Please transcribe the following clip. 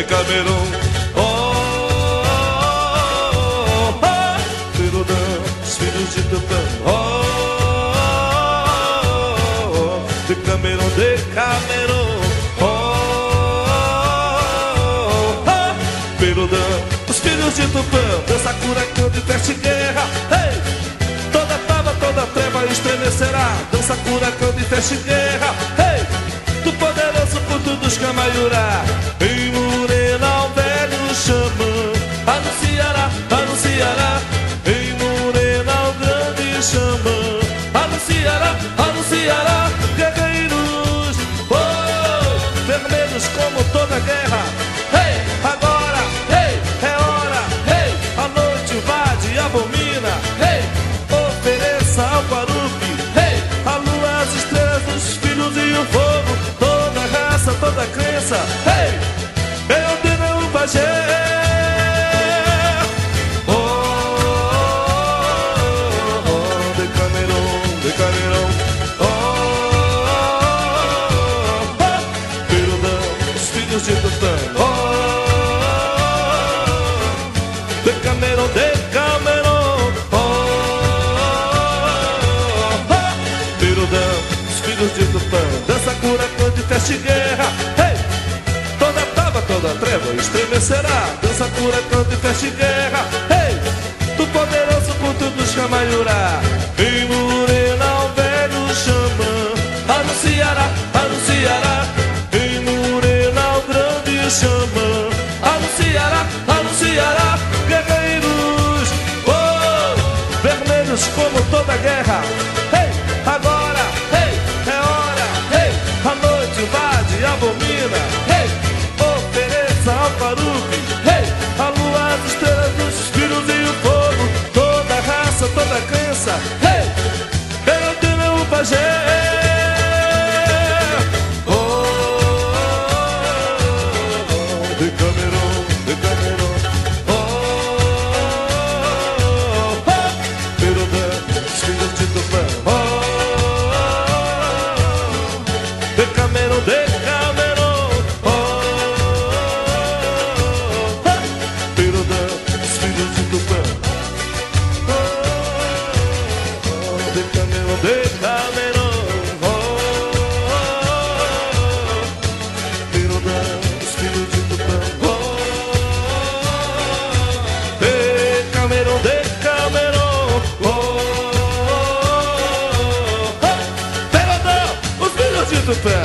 Decameron. Perodão, os filhos de Tupã. Decameron, Decameron. Perodão, os filhos de Tupã. Dança, cura, canta e veste guerra. Hey! Toda tava, toda treva estremecerá. Dança, cura, canta e veste guerra. Hey! Do poderoso culto dos Camaiurá. Em Morena o velho xamã anunciará, anunciará. Em Morena o grande xamã anunciará, anunciará. Guerreiros, vermelhos como toda guerra. Hey, agora, hey, é hora. Hey, a noite invade e abomina. Hey, ofereça ao Baruque. Hey, a lua, as estrelas, os filhos e o fogo. Toda raça, toda crença. Hey, eu ordeno o pajé. Decameron. Perodão, os filhos de Tupã. Decameron, Decameron. Perodão, os filhos de Tupã. Dança, cura, canta e feste guerra. Hey! Toda tava, toda treva estremecerá. Dança, cura, canta e feste guerra. Hey! Do poderoso culto dos Camaiurá. Em Morena o velho xamã anunciará, anunciará. Em Morena o grande xamã anunciará, anunciará. Guerreiros, vermelhos como toda guerra. Hey, agora, hey, é hora. Hey, a noite invade e abomina. Hey, ofereça ao Baruque. Hey, a lua, as estrelas, os filhos e o fogo. Toda raça, toda crença. Hey, eu tenho o pajé. Decameron, Decameron. Perodão, os filhos de Tupã. Decameron, Decameron. Perodão, os filhos de Tupã. Decameron, Decameron. Perodão, os filhos de Tupã. Decameron, Decameron. Perodão, os filhos de Tupã.